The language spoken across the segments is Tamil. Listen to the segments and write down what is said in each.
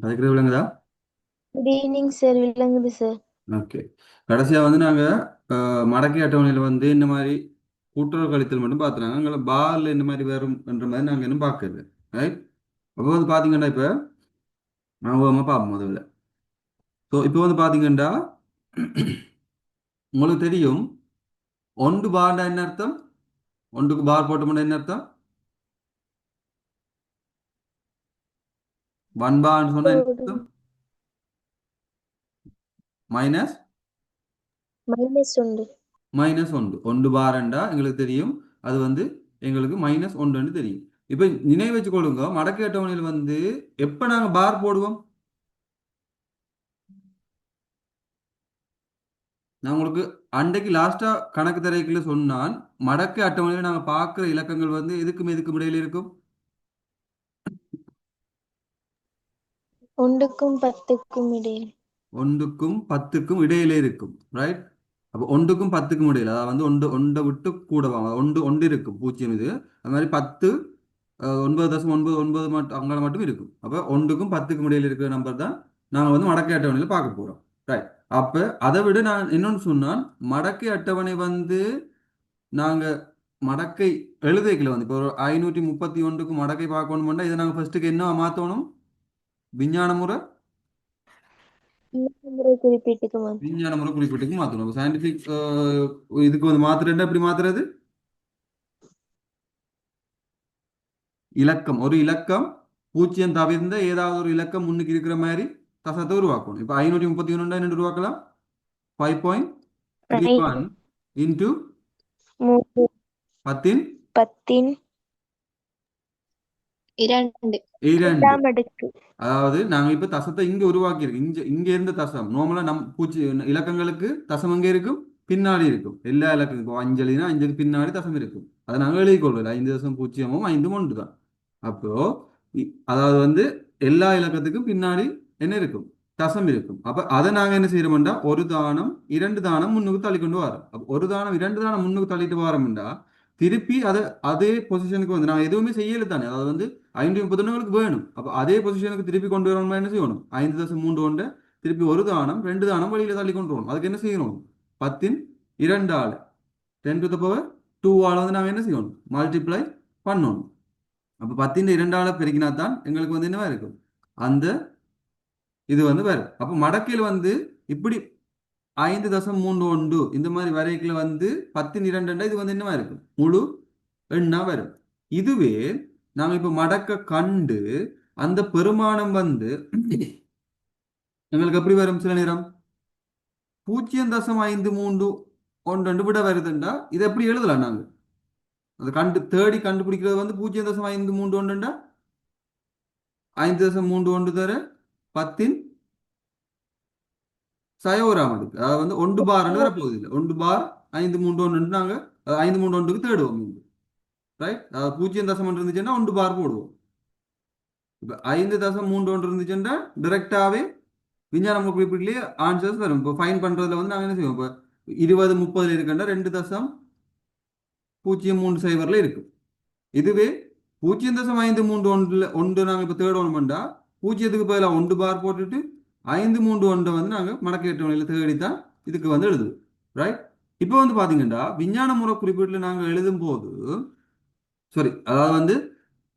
கதைக்கிறது விளங்குதா? Good evening sir. விளங்குது சார். ஓகே. கடைசியாக வந்து நாங்கள் மடக்கை அட்டவணையில் வந்து இந்த மாதிரி கூட்டுறவு கழித்தல் மட்டும் பார்த்துனாங்க. அங்கே பாரில் இந்த மாதிரி வரும்ன்ற மாதிரி நாங்கள் இன்னும் பார்க்கல. ரைட். அப்போ வந்து பார்த்தீங்கன்னா இப்போ நான் பார்ப்போம் முதல்ல. ஸோ இப்போ வந்து பார்த்தீங்கன்னா உங்களுக்கு தெரியும் ஒன்று பார்டா என்ன அர்த்தம்? ஒன்றுக்கு பார் போட்டோம்னா என்ன அர்த்தம்? ஒன் பார்னு சொன்னால் என்ன கோடு அர்த்தம்? மைனஸ் மைனஸ் ஒன்று. மைனஸ் ஒன்று. ஒன்று பாரண்டா எங்களுக்கு தெரியும் அது வந்து எங்களுக்கு மைனஸ் ஒன்றுன்னு தெரியும். இப்போ நினைவு வச்சுக்கொள்ளுங்க, மடக்கை அட்டவணையில் வந்து எப்போ நாங்கள் பார் போடுவோம்? நான் உங்களுக்கு அன்றைக்கு லாஸ்டா கணக்கு தரைக்குள்ள சொன்னால் மடக்கை அட்டவணையில் நாங்கள் பார்க்குற இலக்கங்கள் வந்து எதுக்கும் இடையில இருக்கும்? ஒன்றுக்கும் பத்துக்கும் இடையில். ஒன்றுக்கும் பத்துக்கும் இடையிலே இருக்கும். ரைட். அப்போ ஒன்றுக்கும் பத்துக்கும் இடையில அதாவது வந்து ஒன்றை விட்டு கூட வாங்க. ஒன்று ஒன்று இருக்கும் பூஜ்ஜியம் இது. அது மாதிரி 10 9.99 மட்டும் அங்கே மட்டும் இருக்கும். அப்போ ஒன்றுக்கும் பத்துக்கும் இடையில இருக்கிற நம்பர் தான் நாங்கள் வந்து மடக்கை அட்டவணையில் பார்க்க போகிறோம். ரைட். அப்போ அதை விட நான் இன்னொன்று சொன்னால் மடக்கை அட்டவணை வந்து நாங்கள் மடக்கை எழுதைக்கல வந்து இப்போ ஒரு 531க்கு மடக்கை பார்க்கணும்னா இதை நாங்கள் ஃபர்ஸ்ட்டுக்கு என்ன மாற்றணும்? விஞ்ஞான முறை. முறை குறிப்பீட்டுக்கு மாற்றம். விஞ்ஞான முறை குறிப்பிட்டுக்கு மாற்றணும். சயின்டிஃபிக் இதுக்கு வந்து மாத்துறேன்னா எப்படி மாத்துறது? இலக்கம், ஒரு இலக்கம் பூஜ்ஜியம் தவிர்ந்த ஏதாவது ஒரு இலக்கம் முன்னுக்கு இருக்கிற மாதிரி தசத்தை உருவாக்கணும். இப்போ 531 என்ன உருவாக்கலாம்? 5.31 இன்டூ மூன்று 10 பத்தின் இரண்டு. இரண்டு. இரண்டாம் அடுக்கு. அதாவது நாங்க இப்ப தசத்தை இங்க உருவாக்கியிருக்கோம். இங்க இருந்த தசம் நார்மலா பூச்சி இலக்கங்களுக்கு தசம் எங்க இருக்கும்? பின்னாடி இருக்கும். எல்லா இலக்கம் இப்போ அஞ்சலினா அஞ்சுக்கு பின்னாடி தசம் இருக்கும். அதை நாங்க எழுதிக் கொள்வது 5.0 5 ஒன்று தான். அப்போ அதாவது வந்து எல்லா இலக்கத்துக்கும் பின்னாடி என்ன இருக்கும்? தசம் இருக்கும். அப்ப அதை நாங்க என்ன செய்யறோம்டா ஒரு தானம் இரண்டு தானம் முன்னுக்கு தள்ளி கொண்டு வரோம். அப்ப ஒரு தானம் இரண்டு தானம் முன்னுக்கு தள்ளிட்டு வரோம்டா திருப்பி அதை அதே பொசிஷனுக்கு வந்து நாங்க எதுவுமே செய்யல தானே. அதாவது வந்து 531 வேணும். அப்ப அதே பொசிஷனுக்கு திருப்பி கொண்டு வரணும்னா என்ன செய்யணும்? 5.3 திருப்பி ஒரு தானம் ரெண்டு தானம் வழியில தள்ளி கொண்டு வரணும். அதுக்கு என்ன செய்யணும்? 10 இரண்டு ஆள் 10 to the power 2 ஆள் வந்து நாங்க என்ன செய்யணும்? மல்டிப்ளை பண்ணணும். அப்ப 10 இரண்டு ஆளை பெருக்கினா தான் எங்களுக்கு வந்து என்னவா இருக்கும்? அந்த இது வந்து வரும். அப்ப மடக்கையில் வந்து இப்படி 5.31 இந்த மாதிரி வரைக்குள்ள வந்து 10 2 இது வந்து என்னவா இருக்கும்? முழு எண்ணா வரும். இதுவே நாங்க இப்ப மடக்க கண்டு அந்த பெருமானம் வந்து எங்களுக்கு எப்படி வரும்? சில நேரம் 0.53 விட வருதுண்டா இதை எப்படி எழுதலாம் நாங்க? அதை தேடி கண்டுபிடிக்கிறது வந்து 0.53 5.31 தர 10 சயோராம் அடுக்கு. அதாவது வந்து ஒன்று பார் வரப்போகுது இல்லை. ஒன்று பார் 5.31 நாங்க 5.31க்கு தேடுவோம். ரைட். அதாவது 0 இருந்துச்சுன்னா ஒன்று பார் போடுவோம். இப்போ 5.31 இருந்துச்சுன்னா டிரெக்டாவே விஞ்ஞான குறிப்பிட்லயே ஆன்சர்ஸ் வரும். இப்போ ஃபைன் பண்றதுல வந்து நாங்க என்ன செய்வோம்? இப்போ 20 30 இருக்குன்னா 2.03 இருக்கு. இதுவே 0.531 ஒன்று நாங்க இப்போ தேர்ட் ஒன் பண்ணா பூஜ்ஜியத்துக்கு பதிலாக ஒன்று பார் போட்டுட்டு 5.31 வந்து நாங்க மடக்கேற்ற வழியில் தேடித்தான் இதுக்கு வந்து எழுதுவோம். ரைட். இப்போ வந்து பாத்தீங்கன்னா விஞ்ஞான முறை குறிப்பீட்டில் நாங்க எழுதும் போது சாரி அதாவது வந்து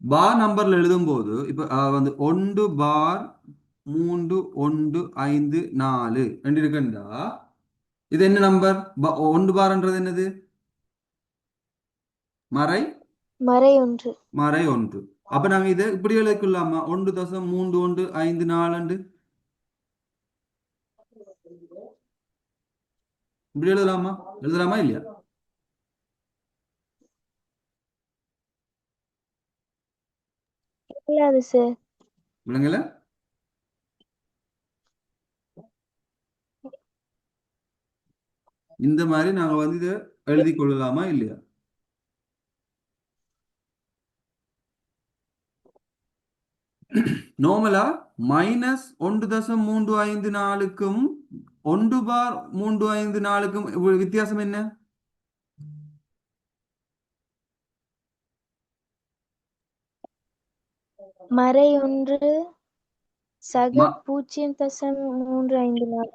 பார் நம்பர்ல எழுதும் போது இப்போ வந்து ஒன்று பார் 3 1 5 4 ரெண்டு இருக்குண்டா இது என்ன நம்பர்? ஒன்று பார்ன்றது என்னது? மறை மறை ஒன்று. மறை ஒன்று. அப்ப நாங்க இதை இப்படி எழுதிக்கொள்ளாமா? 1.3 5 4 இப்படி எழுதலாமா? எழுதலாமா இல்லையா? இல்லாது சார். விளங்கல? இந்த மாதிரி நாங்க வந்து இதை எழுதி கொள்ளலாமா இல்லையா? நார்மலா -1.354க்கும் 1/354க்கும் வித்தியாசம் என்ன? மறை ஒன்று சக ம- 0.354.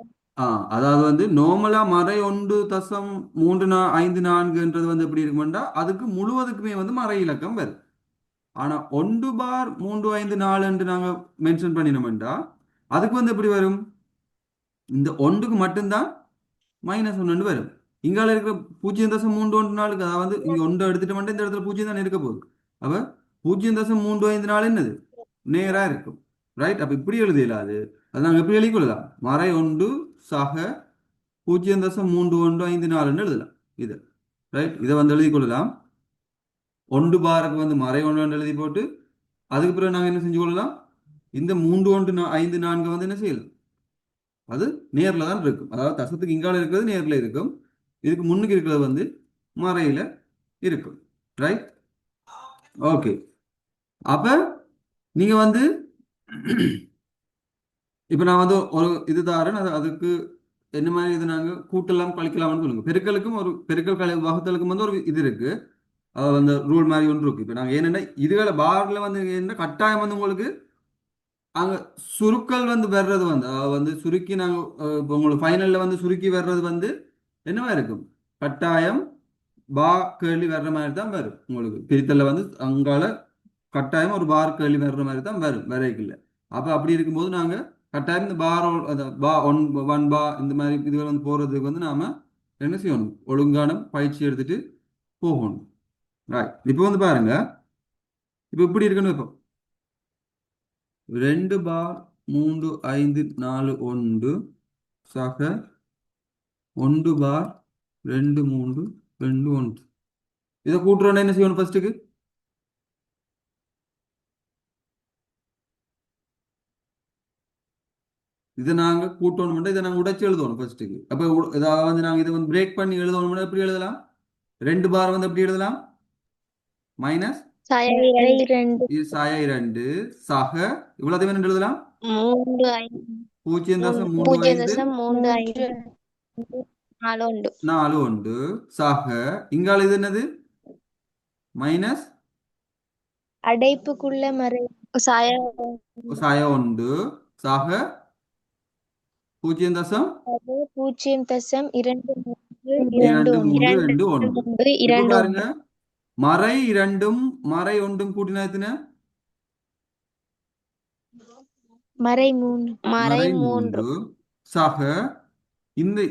அதாவது வந்து நார்மலா மறை 1.34 வந்து எப்படி இருக்குமெண்டா அதுக்கு முழுவதுக்குமே வந்து மறை இலக்கம் வரும். ஆனா 1 பார் 354 என்று நாங்க மென்ஷன் பண்ணினோம்டா அதுக்கு வந்து எப்படி வரும்? இந்த ஒன்றுக்கு மட்டும்தான் -1 வரும். இங்கால இருக்கிற 0.314 அதாவது இங்க ஒன்று எடுத்துட்டு மட்டும் இந்த இடத்துல 0 தான் இருக்க போகுது. அப்ப 0.354 என்னது நேரா இருக்கும். ரைட்? அப்ப இப்படி எழுதிடலாது. அது நாங்க எப்படி எழுதிக்கொள்ளலாம்? மறை ஒன்று சக 0.3154 எழுதலாம். இது ரைட், இதை வந்து எழுதி கொள்ளலாம். 1 பாருக்கு வந்து மறை 1 எழுதி போட்டு அதுக்கு பிறகு நாங்க என்ன செஞ்சு கொள்ளலாம்? இந்த 3.154 வந்து என்ன செய்யலாம்? அது நேர்ல தான் இருக்கும். அதாவது தசத்துக்கு இங்கால இருக்கிறது நேர்ல இருக்கும், இதுக்கு முன்னுக்கு இருக்கிறது வந்து மறையில இருக்கும். ரைட்? ஓகே. அப்ப நீங்க வந்து இப்ப நான் வந்து ஒரு இது தாரேன், அதுக்கு என்ன மாதிரி இது நாங்க கூட்டலாம் கழிக்கலாம்னு சொல்லுங்க. பெருக்கலுக்கும் ஒரு பெருக்கல் வகுத்தலுக்கும் வந்து ஒரு இது இருக்கு. அது வந்து ரூல் மாதிரி ஒன்று இருக்கு. இப்ப நாங்க என்னன்னா இதுகளை பார்ல வந்து என்ன கட்டாயம் வந்து உங்களுக்கு அங்க சுருக்கல் வந்து வர்றது வந்து வந்து சுருக்கி நாங்க இப்போ உங்களுக்கு ஃபைனல்ல வந்து சுருக்கி வர்றது வந்து என்னவா இருக்கும்? கட்டாயம் பா கேள்வி வர்ற மாதிரி தான் வரும். உங்களுக்கு பிரித்தல்ல வந்து அங்கால கட்டாயம் ஒரு பார் கேள்வி வர்ற மாதிரி தான் வரும் வரைக்குள்ள. அப்ப அப்படி இருக்கும்போது நாங்க கட்டாயம் இந்த பார் பா ஒன் பா இந்த மாதிரி இதுகள் வந்து போறதுக்கு வந்து நாம என்ன செய்யணும்? ஒழுங்கான பயிற்சி எடுத்துட்டு போகணும். ரைட், இப்போ வந்து பாருங்க. இப்போ இப்படி இருக்குன்னு வைப்போம். 2 பார் 3 5 4 1 சக 1 பார் 2 3 2 1. இதை கூட்டுறோன்னா என்ன செய்யணும்? ஃபர்ஸ்ட்டுக்கு இதை நாங்க கூட்டணும், இதை நாங்க உடைச்சு எழுதணும் ஃபர்ஸ்ட்டுக்கு. அப்ப இதாவது வந்து நாங்க இதை வந்து பிரேக் பண்ணி எழுதணும். எப்படி எழுதலாம்? 2 பார் வந்து எப்படி எழுதலாம்? மைனஸ் சய இரண்டு சாய 2 சக இவ்வளவு என்ன எழுதலாம்? 3 0.35 0.35 4 1 சக இங்கால இது என்னது? மைனஸ் அடைப்புக்குள்ள மறை சய சாய 1 சக 0.2321 2.3 2 1. இப்ப பாருங்க, மறை 2ம் மறை 1ம் கூட்டினா எத்தனை? மறை 3 மறை 3 சக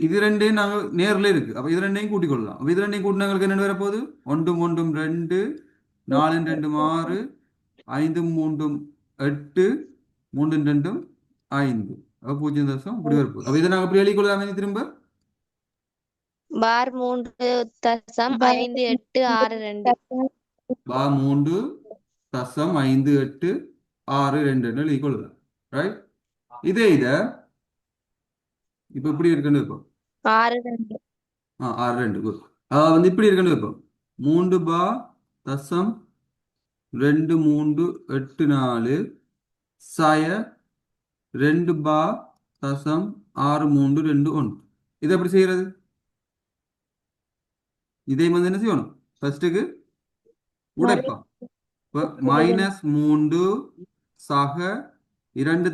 இது ரெண்டையும் நாங்க நேர்ல இருக்கு. அப்ப இது ரெண்டையும் கூட்டிக் கொள்ளலாம். அப்ப இது ரெண்டையும் கூட்டினா எங்களுக்கு என்ன வரப்போகுது? 1 1 2 4 2 6 5 3 8 3 2 5. அப்ப 0 இப்படி வரப்போகுது. அப்ப இதை நாங்க எப்படி எழுதி கொள்ளலாமே திரும்ப? பார் 3.5862 பா 3.5862 எழுதி கொள்ளலாம். ரைட்? இதை இப்ப இப்படி இருக்குன்னு வைப்போம். 62 6 2 good. வந்து இப்படி இருக்குன்னு வைப்போம். 3 பார் 2 3 8 4 சய 2 பார் 6 3 2 1. இது எப்படி செய்யறது? இதை வந்து என்ன செய்யணும்? ஃபர்ஸ்ட்டுக்கு மறை உடைப்பா. இப்போ -3 சக 2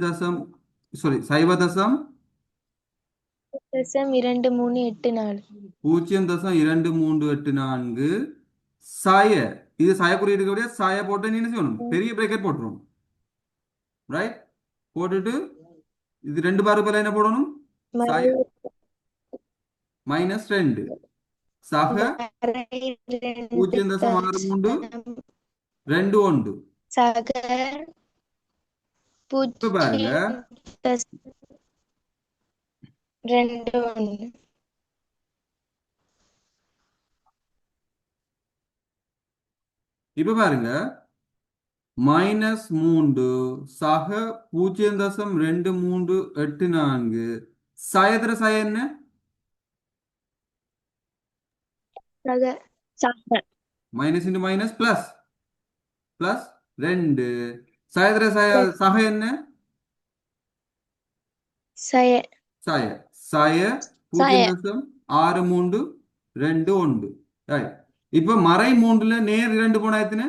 .2384 0.2384 சாய இது சாய குறியீடு சாய போட்டு நீ என்ன செய்யணும்? பெரிய பிரேக்கெட் போட்டுரும். ரைட்? போட்டுட்டு இது 2 பாருக்கு பதிலா என்ன போடணும்? சாய -2 சக மறை 0.63 2 1. சக இப்ப பாருங்க, 0.21 இப்ப பாருங்க, -3 சக 0.2384 சாயத்திர சாய என்ன? சக சக minus into minus plus plus 2 சாயத்திர சாய சக என்ன? சய சாய சாய சய 0.6321. ரைட். இப்ப மறை 3ல நேர் 2 போனா எத்தனை?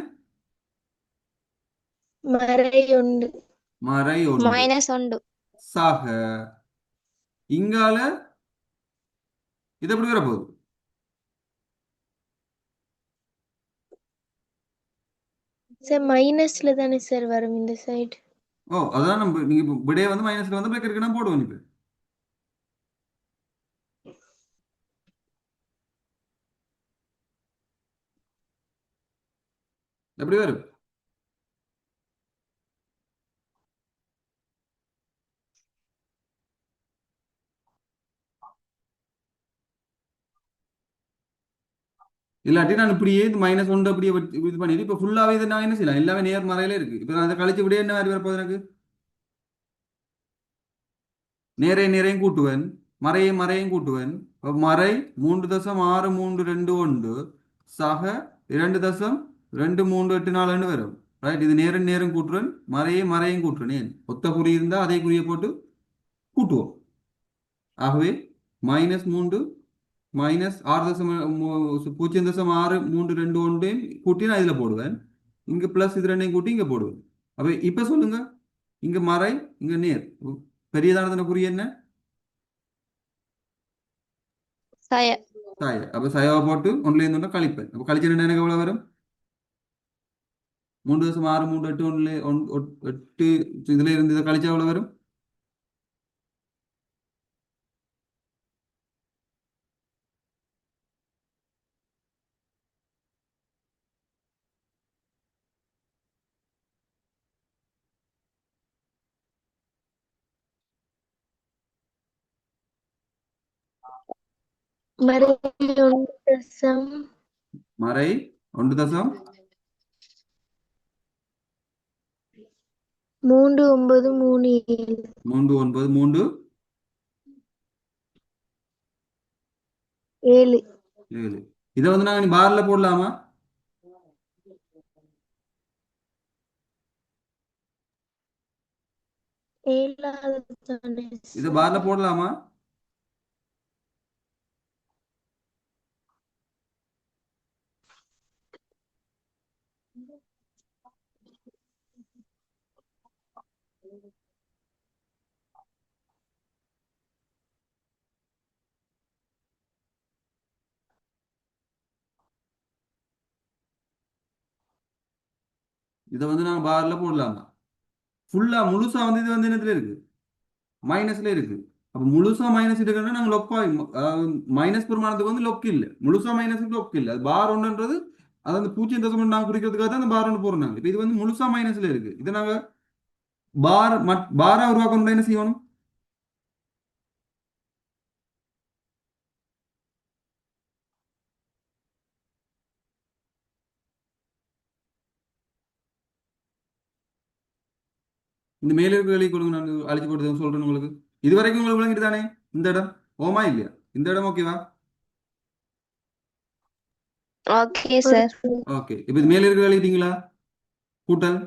மறை 1 மறை ஒன்று மைனஸ் ஒன்று. சக இங்கால இது எப்படி வரப்போகுது? சார் மைனஸ்ல தானே சார் வரும் இந்த சைடு. ஓ அதான் நம்ம நீங்க இப்போ விடைய வந்து மைனஸ்ல வந்து பிரேக் இருக்குன்னா போடுவோம் இப்போ எப்படி வரும்? இல்லாட்டி நான் இப்படியே இது மைனஸ் ஒன்று அப்படியே இது பண்ணிட்டு இப்போ ஃபுல்லாவே இதை நான் என்ன செய்யலாம்? எல்லாமே நேர் மறையில இருக்கு. இப்போ நான் அதை கழிச்சு விட என்ன மாதிரி வரப்போகுது எனக்கு? நேரையும் கூட்டுவேன், மறையும் கூட்டுவேன். அப்ப மறை 3.6321 சக 2.2384 வரும். ரைட், இது நேரம் கூட்டுறேன், மறையும் கூட்டுறேன். ஏன் ஒத்த குறி இருந்தால் அதே குறியை போட்டு கூட்டுவோம். ஆகவே -3 -6.0.631 கூட்டி நான் இதில் போடுவேன். இங்கே ப்ளஸ் இது ரெண்டையும் கூட்டி இங்கே போடுவேன். அப்போ இப்போ சொல்லுங்க, இங்கே மறை இங்கே நேர், பெரியதானதுன குறி என்ன? சய. சாய. அப்ப சயாவை போட்டு ஒன்றுல இருந்து கழிப்பேன். அப்ப கழிச்சு எனக்கு எவ்வளவு வரும்? 3.638 இதுல இருந்து இதை கழிச்சா எவ்வளவு வரும்? மறை ஒன்று தசம் மறை 1 தசம் 3937. 393 ஏழு. 7. இதை வந்து நாங்க பார்ல போடலாமா? ஏழாவது தானே இதை பார்ல சார். போடலாமா? இதை வந்து நாங்க பார்ல போடலாமா? ஃபுல்லா முழுசா வந்து இது வந்து என்னத்துல இருக்கு? மைனஸ்ல இருக்கு. அப்ப முழுசா மைனஸ் இருக்குன்னா நாங்க லொப்பா மைனஸ் பெருமானத்துக்கு வந்து லொக் இல்லை, முழுசா மைனஸுக்கு லொக் இல்லை. அது பார் ஒன்றுன்றது அது அந்த 0 நாங்க குறிக்கிறதுக்காக தான் அந்த பார் ஒன்று போடுறாங்க. இப்போ இது வந்து முழுசா மைனஸ்ல இருக்கு. இதை நாங்க பாரா உருவாக்கணும் என்ன செய்யணும்? இந்த மேல இருக்க வேலையை கொடுங்க, நான் அழிச்சு போட்டு சொல்றேன் உங்களுக்கு. இது வரைக்கும் உங்களுக்கு விளங்கிட்டு தானே இந்த இடம்? ஓமா இல்லையா? இந்த இடம் ஓகேவா? Okay sir. ஓகே, இப்போ இது மேல இருக்க வேலையிட்டீங்களா? கூட்டல்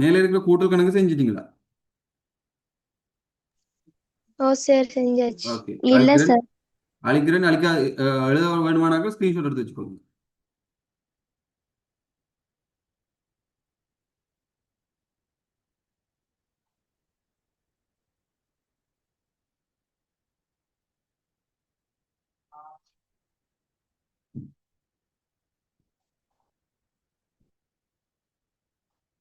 மேல இருக்கிற கூட்டல் கணக்கு செஞ்சிட்டீங்களா? ஓ சார் செஞ்சாச்சு. ஓகே, இல்ல அழிக்கிறேன். சார். அழிக்க எழுத வேணுமானாக்க ஸ்கிரீன்ஷாட் எடுத்து வச்சுக்கோங்க.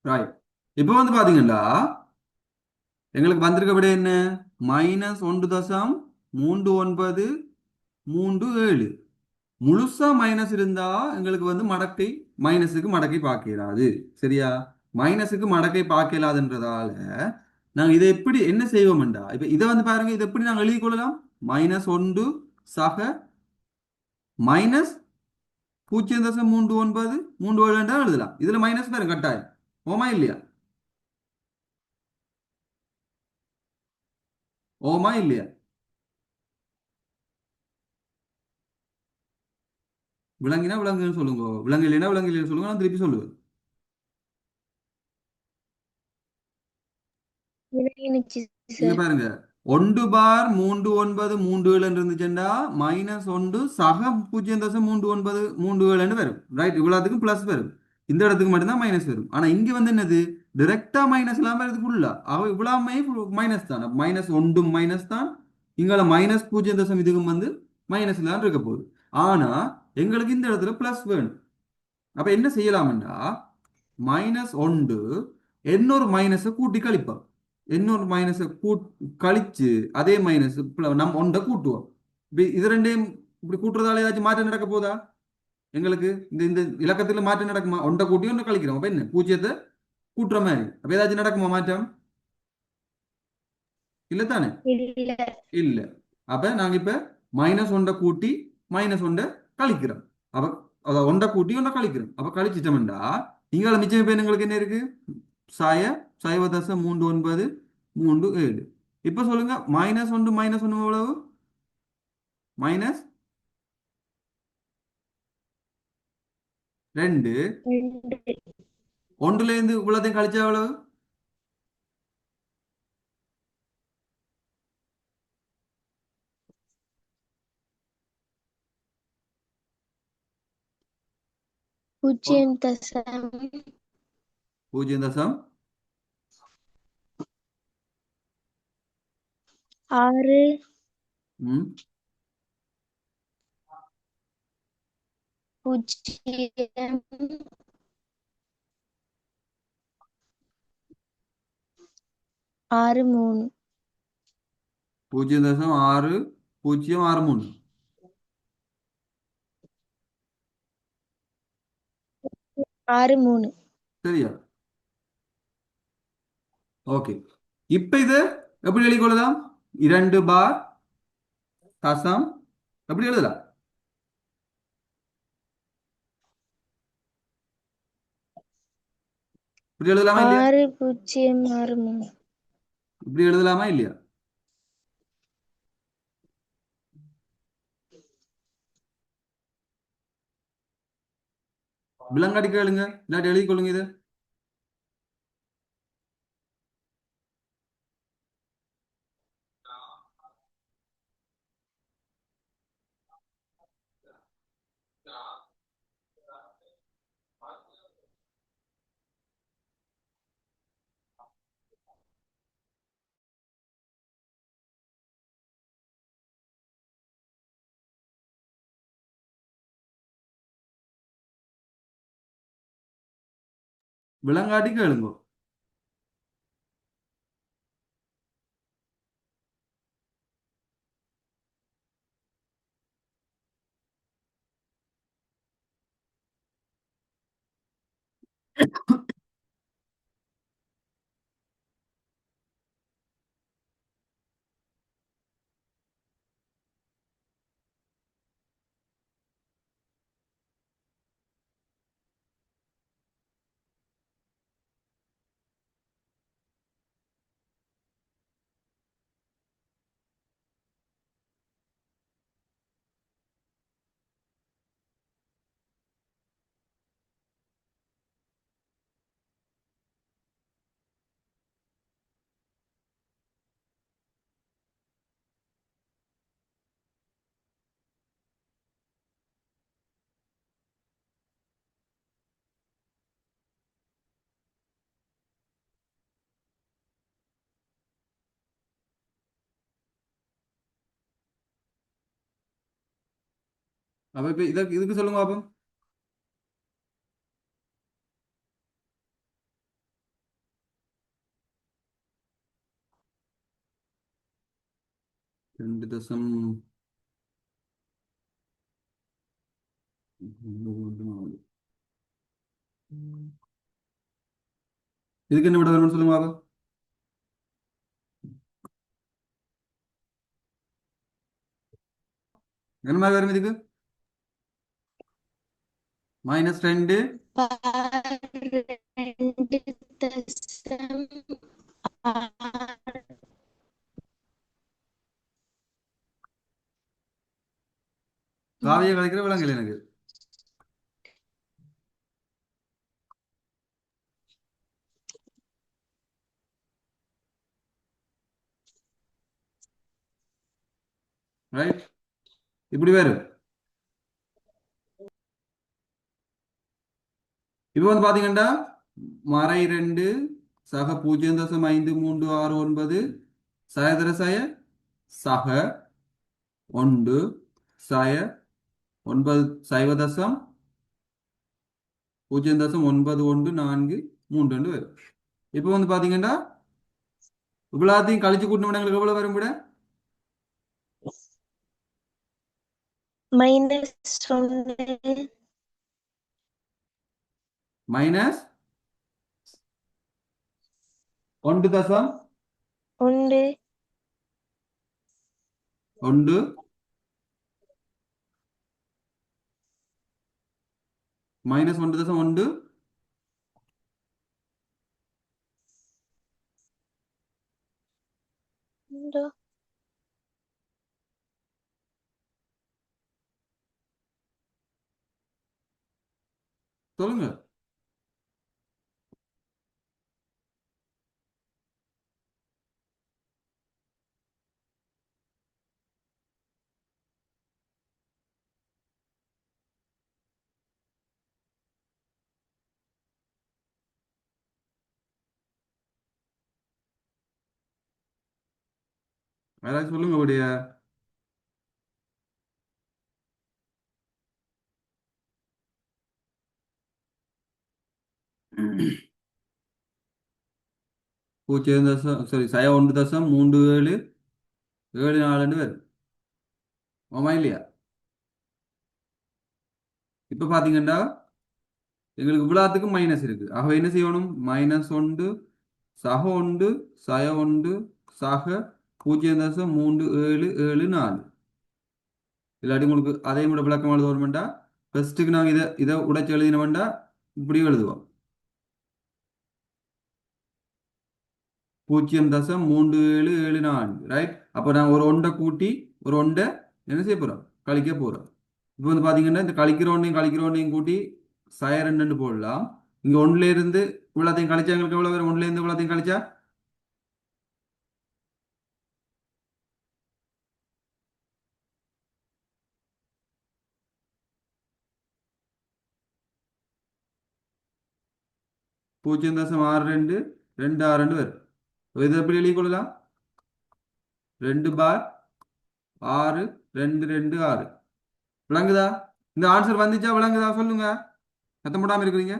ரைட், இப்போ வந்து பாத்தீங்கன்னா எங்களுக்கு வந்திருக்க விட என்ன? -1.3937. முழுசா மைனஸ் இருந்தா எங்களுக்கு வந்து மடக்கை மைனஸுக்கு மடக்கை பார்க்கிறாது. சரியா? மைனஸுக்கு மடக்கை பார்க்கலாதுன்றதால நாங்க இதை எப்படி என்ன செய்வோம்டா, இப்ப இதை வந்து பாருங்க, இதை எப்படி நாங்க எழுதி கொள்ளலாம்? -1 சக -0.3937 எழுதலாம். இதுல மைனஸ் பாருங்க கட்டாயம். ஓமா இல்லையா? ஓமா இல்லையா? விளங்கினா விளங்குன்னு சொல்லுங்க, விளங்கு இல்லைன்னா விளங்கு இல்லைன்னு சொல்லுங்க, நான் திருப்பி சொல்லுவேன். விளங்கினுச்சு இங்க சார். பாருங்க, ஒன்று பார் 393 இருந்துச்சுன்னா -1 சக 0.393 வரும். ரைட், இவ்வளவுக்கும் பிளஸ் வரும். இந்த இடத்துக்கு மட்டும்தான் மைனஸ் வரும். ஆனா இங்க வந்து என்னது, டைரக்டா மைனஸ் இல்லாம வருது ஃபுல்லா. அவ இவ்வளவுமே மைனஸ் தான். மைனஸ் ஒன்றும் மைனஸ் தான். இங்கால -0 இதுக்கும் வந்து மைனஸ் தான் இருக்க போகுது. ஆனா எங்களுக்கு இந்த இடத்துல பிளஸ் வேணும். அப்ப என்ன செய்யலாம்டா, -1 இன்னொரு மைனஸை கூட்டி கழிப்போம். இன்னொரு மைனஸை கழிச்சு அதே மைனஸ் நம்ம ஒன்றை கூட்டுவோம். இப்ப இது ரெண்டையும் இப்படி கூட்டுறதால ஏதாச்சும் மாற்றம் நடக்க போதா? எங்களுக்கு இந்த இந்த இலக்கத்துல மாற்றம் நடக்குமா? ஒன்றை கூட்டி ஒன்றை கழிக்கிறோம். அப்ப என்ன, பூஜ்ஜியத்தை கூட்டுற மாதிரி. அப்ப ஏதாச்சும் நடக்குமா மாற்றம்? இல்ல தானே? இல்ல. இல்ல. அப்ப நாங்க இப்ப -1 கூட்டி -1 கழிக்கிறோம். அப்ப அத ஒன்றை கூட்டி ஒன்றை கழிக்கிறோம். அப்ப கழிச்சிட்டோம்டா இங்கால மிச்சம் இப்ப எங்களுக்கு என்ன இருக்கு? சாய 0.3937. இப்ப சொல்லுங்க, -1 -1 எவ்வளவு? -2. 2. ஒன்றுல இருந்து இவ்வளத்தையும் கழிச்சா எவ்வளவு? 0.6. 0.606. ஆறு மூணு. 0.6063. ஆறு மூணு. சரியா? ஓகே. இப்ப இது எப்படி எழுதிக்கொள்ளலாம்? 2 பார் தசம் எப்படி எழுதலாம்? இப்படி எழுதலாமா இல்லையா? 6.063. இப்படி எழுதலாமா இல்லையா? விலங்காட்டி கேளுங்க, இல்லாட்டி எழுதி கொள்ளுங்க இது. விலங்காட்டி கேளுங்க. அப்ப இப்ப இதுக்கு சொல்லுங்க பாப்போம். 2.4. இதுக்கு என்ன விட வரும்னு சொல்லுங்க பாப்போம். என்ன மாதிரி வரும் இதுக்கு? -2. 2.6. காவிய கலைக்கிற விலங்குகள் எனக்கு. ரைட். இப்படி வரும். இப்போ வந்து பாத்தீங்கன்னா மறை ரெண்டு சக 0.5369 சயதர சய சக ஒன்று சய 9 சைவ தசம் 0.9143 வரும். இப்போ வந்து பாத்தீங்கன்னா இவ்வளோத்தையும் கழிச்சு கூட்டினோம்னா எங்களுக்கு எவ்வளவு வரும் விட? -1 மைனஸ் 1 1 ஒன்று மைனஸ் 1 1 சொல்லுங்க. யாராச்சும் சொல்லுங்க அப்படியே. 0.37 வரும். ஆமா இல்லையா? இப்ப பாத்தீங்கன்னா எங்களுக்கு இவ்வளவுத்துக்கும் மைனஸ் இருக்கு. ஆக என்ன செய்யணும்? -1 சக ஒன்று சய ஒன்று சக 0.3774. இல்லாட்டி உங்களுக்கு அதே கூட விளக்கம் எழுத வேண்டாம். ஃபர்ஸ்ட்டுக்கு நாங்கள் இதை உடைச்சு எழுதின வேண்டாம். இப்படி எழுதுவோம் 0.3774. ரைட். அப்போ நாங்கள் ஒரு ஒன்றை கூட்டி ஒரு ஒன்றை என்ன செய்ய போறோம்? கழிக்க போறோம். இப்போ வந்து பாத்தீங்கன்னா இந்த கழிக்கிற ஒன்றையும் கூட்டி சய ரெண்டு போடலாம். இங்க ஒன்றுல இருந்து இவ்வளோத்தையும் கழிச்சா எங்களுக்கு எவ்வளவு வரும்? ஒன்றுல இருந்து இவ்வளோத்தையும் கழிச்சா 0.6226 வரும். இதை எப்படி எழுதி கொள்ளலாம்? 2/6 2 2 6 விளங்குதா? இந்த ஆன்சர் வந்துச்சா? விளங்குதா? சொல்லுங்க. சத்தம் போடாம இருக்கிறீங்க.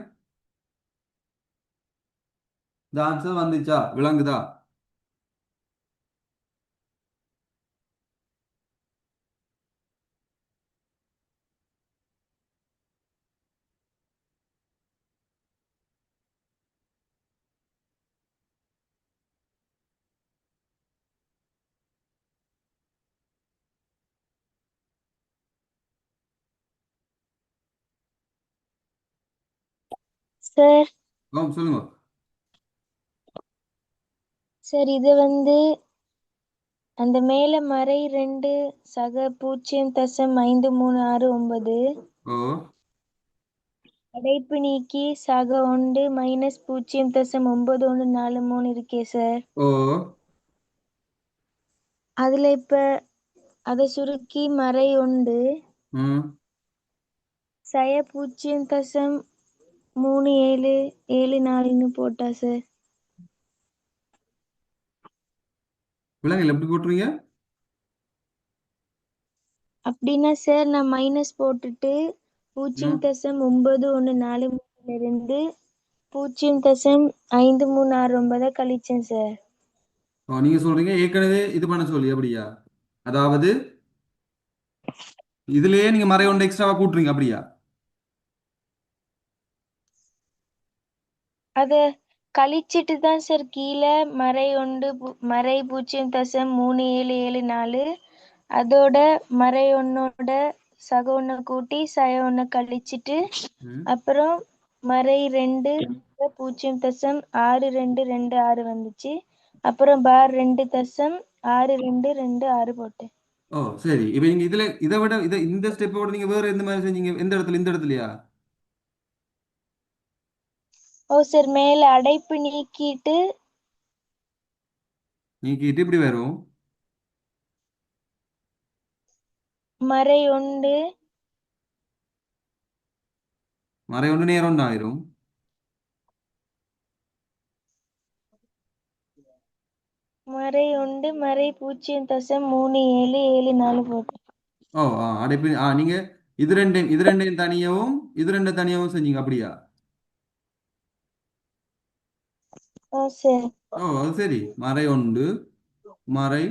இந்த ஆன்சர் வந்துச்சா? விளங்குதா? சார். சொல்லுங்க. சார் இது வந்து அந்த மேல மறை 2 சக 0.5369 ஓ அடைப்பு நீக்கி சக 1 -0.9143 இருக்கே சார். ஓ அதுல இப்ப அதை சுருக்கி மறை 1 ம் சய 0.3774 போட்டா சார். விலங்குல எப்படி போட்டுறீங்க? அப்படின்னா சார் நான் மைனஸ் போட்டுட்டு ம் 0.9143 இருந்து 0.5369 கழிச்சேன் சார். நீங்க சொல்றீங்க ஏற்கனவே இது பண்ண சொல்லி அப்படியா? அதாவது இதுலயே நீங்க மறை ஒன்று எக்ஸ்ட்ராவா கூட்டுறீங்க அப்படியா? அத கழிச்சிட்டு தான் சார் கீழே மறை 1 மறை 0.3774 அதோட மறை 1ஓட சக 1 கூட்டி சய 1 கழிச்சிட்டு ம் அப்புறம் மறை 2 0.6226 வந்துச்சு. அப்புறம் பார் 2.6226 போட்டேன். ஓ சரி. இப்போ நீங்க இதுல இதை விட இந்த ஸ்டெப்போட நீங்க வேற எந்த மாதிரி செஞ்சீங்க? எந்த இடத்துல? இந்த இடத்துலயா? ஓ சார் மேல அடைப்பு நீக்கிட்டு நீக்கிட்டு இப்படி வரும். மறை ஒன்று மறை ஒன்று நேரம் ஒன்றாயிரும். மறை ஒன்று மறை 0.3774 போட்டு. ஓ அடைப்பு நீங்க இது ரெண்டையும் தனியாவும் இது ரெண்டு தனியாவும் செஞ்சீங்க அப்படியா? ஓ சரி. ஓ அது சரி. மறை ஒன்று மறை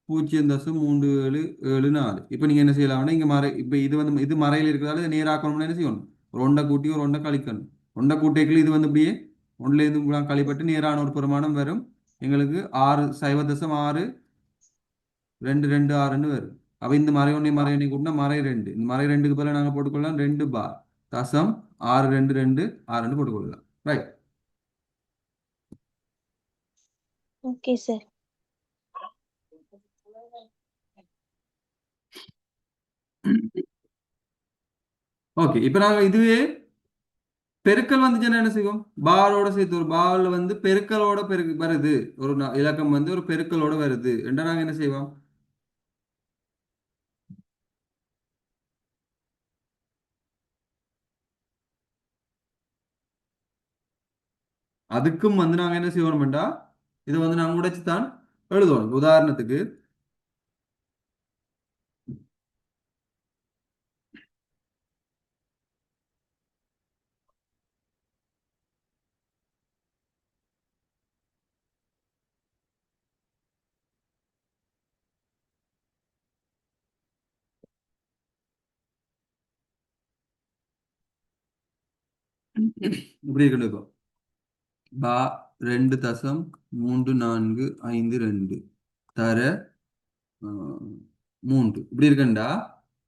0.3774. இப்போ நீங்க என்ன செய்யலாம்னா இங்க மறை இப்போ இது வந்து இது மறையில் இருக்கிறதால இதை நேராக்கணும்னா என்ன செய்யணும்? ஒரு ஒன்றை கூட்டி ஒரு ஒன்றை கழிக்கணும். ஒன்றை கூட்டைக்குள்ள இது வந்து இப்படியே ஒன்றிலேருந்து கழிப்பட்டு நேரான ஒரு பெருமானம் வரும். எங்களுக்கு 6 0.226 வரும். அப்ப இந்த மறை ஒன்றை கூட்டினா மறை ரெண்டு, இந்த மறை ரெண்டுக்கு பதிலா நாங்க போட்டுக்கொள்ளலாம் 2 பார் தசம் 6 2 2 6 போட்டுக்கொள்ளலாம். ரைட். Okay sir. ஓகே, இப்போ நாங்க இதுவே பெருக்கல் வந்துச்சுன்னா என்ன செய்வோம்? பாலோட சேர்த்து ஒரு பால் வந்து பெருக்கலோட வருது, ஒரு இலக்கம் வந்து ஒரு பெருக்கலோட வருது என்றா நாங்க என்ன செய்வோம்? அதுக்கும் வந்து நாங்க என்ன செய்வோம்டா, இதை வந்து நாங்க உடைச்சு தான் எழுதுவோம். உதாரணத்துக்கு இப்படி இருக்கு. பா 2.3452 தர 3 இப்படி இருக்கண்டா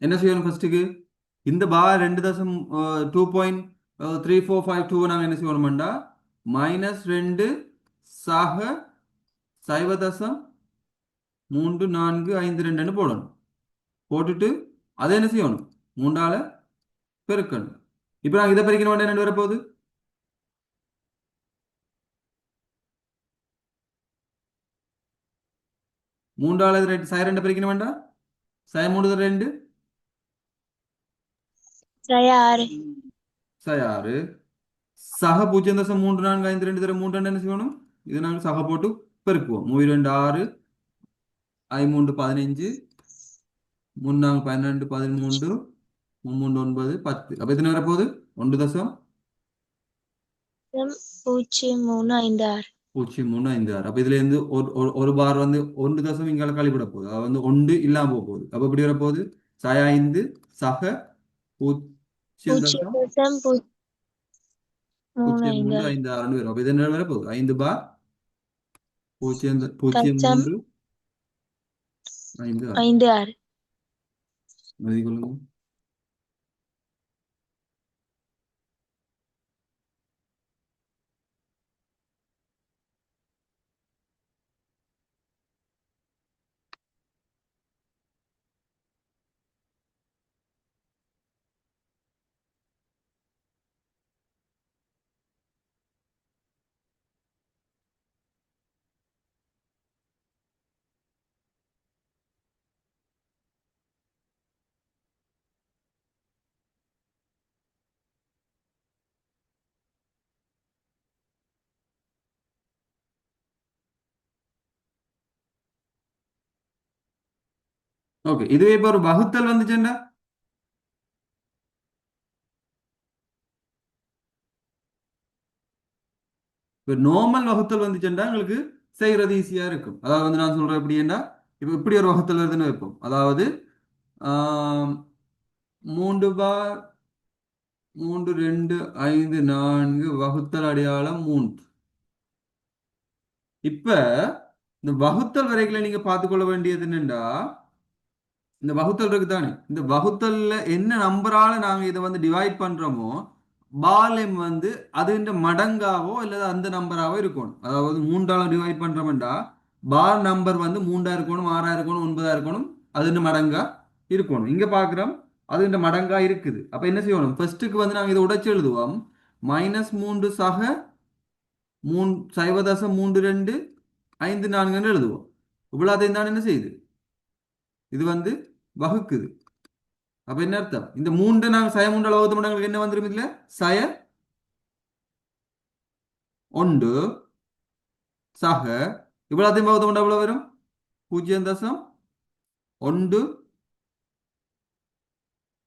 என்ன செய்யணும்? ஃபர்ஸ்ட்டுக்கு இந்த பா 2.3452 நாங்கள் என்ன செய்யணும்டா -2 சக 0.3452 போடணும். போட்டுட்டு அதை என்ன செய்யணும்? 3ஆல பெருக்கணும். இப்போ நாங்கள் இதை பெருக்கணும் வேண்டாம், ரெண்டு வரப்போகுது. 3ஆல சய 2 பெருக்கணும் வேண்டாம். சய 3 2 சய 6. சய 6 சக 0.3452 தர 3 என்ன செய்யணும்? இது நாங்கள் சக போட்டு பெருக்குவோம். 3 2 6 3 15 3 4 12 13 3 9 10. அப்ப எத்தனை வரப்போகுது? 0.356. 1.0356. அப்ப இதுல இருந்து ஒரு பார் வந்து 1 இங்கால கழிப்பிட போகுது. அது வந்து 1 இல்லாம போக போகுது. அப்ப இப்படி வரப்போகுது சய 5 சக 0.03556 0.356. வரும். அப்ப இது என்ன வரப்போகுது? 5 பார் 0 கச்சம் 0.356. 56. எழுதி கொள்ளுங்க. ஓகே, இதுவே இப்ப ஒரு வகுத்தல் வந்துச்சுண்டா இப்போ நார்மல் வகுத்தல் வந்துச்சுண்டா எங்களுக்கு செய்யறது ஈஸியா இருக்கும். அதாவது வந்து நான் சொல்றேன் எப்படின்னா, இப்போ இப்படி ஒரு வகுத்தல் வருதுன்னு வைப்போம். அதாவது 3 பார் 3 2 5 4 வகுத்தல் அடையாளம் 3. இப்ப இந்த வகுத்தல் வரைகளை நீங்க பார்த்துக்கொள்ள வேண்டியது என்னண்டா, இந்த வகுத்தல் இருக்கு தானே, இந்த வகுத்தல்ல என்ன நம்பரால நாங்க இதை வந்து டிவைட் பண்றோமோ பாலம் வந்து அது மடங்காவோ அல்லது அந்த நம்பராவோ இருக்கணும். அதாவது 3ஆல டிவைட் பண்றோம்டா பார் நம்பர் வந்து 3ஆ இருக்கணும், 6ஆ இருக்கணும், 9ஆ இருக்கணும், அது மடங்கா இருக்கணும். இங்க பாக்குறோம் அது மடங்கா இருக்குது. அப்ப என்ன செய்யணும்? ஃபர்ஸ்ட்டுக்கு வந்து நாங்க இதை உடைச்சு எழுதுவோம். -3 சக 0.3254 எழுதுவோம். இவ்வளவு தான் என்ன செய்யுது? இது வந்து வகுக்குது. அப்ப என்ன அர்த்தம்? இந்த மூன்று நாங்க சய மூன்றால் வகுத்த மண்டங்களுக்கு என்ன வந்துரும் இதுல? சய ஒன்று சக இவ்வளோத்தையும் வகுத்த மண்டா எவ்வளவு வரும்? 0.1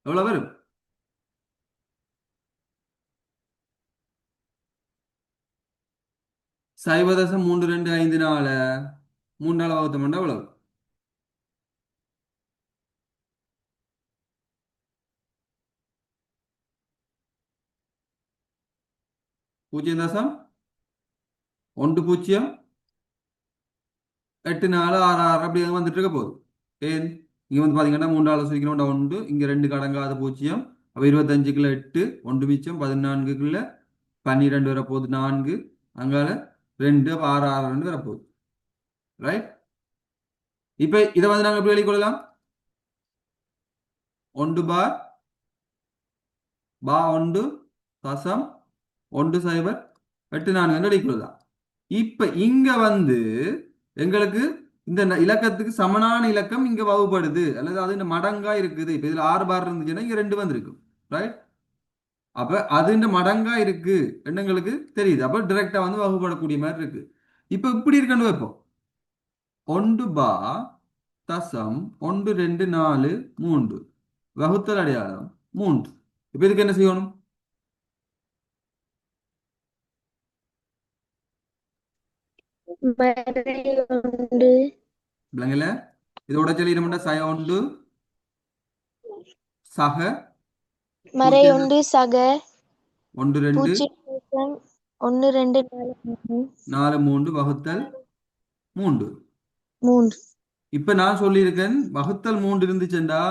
எவ்வளவு வரும்? 0.3254 மூன்றால் வகுத்த மண்டா எவ்வளவு? 0.108466 அப்படி வந்துட்டு இருக்க போகுது. ஏன் இங்க வந்து பாத்தீங்கன்னா மூன்றாவது சுழிக்கணும்டா உண்டு, இங்க ரெண்டு கடங்காத பூஜ்ஜியம். அப்ப 25க்குள்ள 8 ஒன்று மிச்சம் 14க்குள்ள 12 வரப்போகுது 4 அங்கால 2 அப்ப 6 6 2 வரப்போகுது. ரைட். இப்ப இதை வந்து நாங்க எப்படி வெளிக்கொள்ளலாம்? ஒன்று பார் பா ஒன்று தசம் 1.084 என்று வெளிக்கொள்ளலாம். இப்ப இங்க வந்து எங்களுக்கு இந்த இலக்கத்துக்கு சமனான இலக்கம் இங்க வகுப்படுது அல்லது அது இந்த மடங்கா இருக்குது. இப்ப இதுல 6 பார் இருந்துச்சுன்னா இங்க 2 வந்திருக்கும். ரைட். அப்ப அது இந்த மடங்கா இருக்கு எங்களுக்கு தெரியுது. அப்ப டைரக்டா வந்து வகுப்படக்கூடிய மாதிரி இருக்கு. இப்ப இப்படி இருக்குன்னு வைப்போம். ஒன்று பா தசம் 1.243 வகுத்தல் அடையாளம் 3. இப்ப இதுக்கு என்ன செய்யணும்? மறையொன்று விளங்கல? இதோட சொல்லிடும்டா சய ஒன்று சக பூஜ்ஜியம் மறையொன்று சக 1 2 4 3 வகுத்தல் 3. 3. இப்ப நான் சொல்லியிருக்கேன் வகுத்தல் 3 இருந்துச்சுண்டா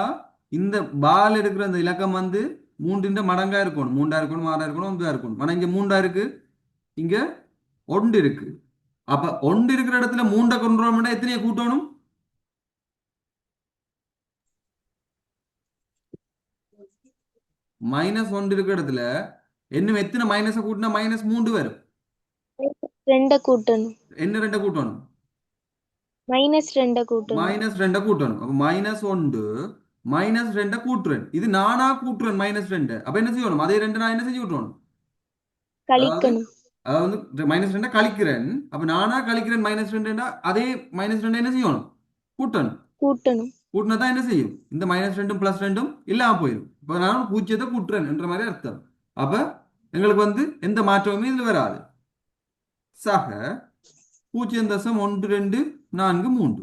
இந்த பால் இருக்கிற அந்த இலக்கம் வந்து 3 மடங்கா இருக்கணும். 3 இருக்கணும், 6 இருக்கணும், 9 இருக்கணும். ஆனா இங்க 3 இருக்கு, இங்க 1 இருக்கு. அப்ப 1 இருக்கிற இடத்துல 3 கொண்டு வரணும்னா எத்தனையை கூட்டணும்? -1 இருக்கிற இடத்துல இன்னும் எத்தனை மைனஸை கூட்டினா -3 வரும்? 2 கூட்டணும். என்ன 2 கூட்டணும்? -2 கூட்டணும். -2 கூட்டணும். அப்ப -1 -2 கூட்டுறேன். இது நானா கூட்டுறேன் -2. அப்ப என்ன செய்யணும்? அதே 2 நான் என்ன செஞ்சு விட்டுறணும்? அதாவது கழிக்கணும். அதாவது -2 கழிக்கிறேன். அப்ப நானா கழிக்கிறேன் -2 அதே -2 என்ன செய்யணும்? கூட்டணும். கூட்டணும். கூட்டினா தான் என்ன செய்யும்? இந்த -2 +2 இல்லாம போயிடும். இப்ப நான் பூஜ்ஜியத்தை கூட்டுறேன் என்ற மாதிரி அர்த்தம். அப்ப எங்களுக்கு வந்து எந்த மாற்றமுமே இதுல வராது. சக 0.1243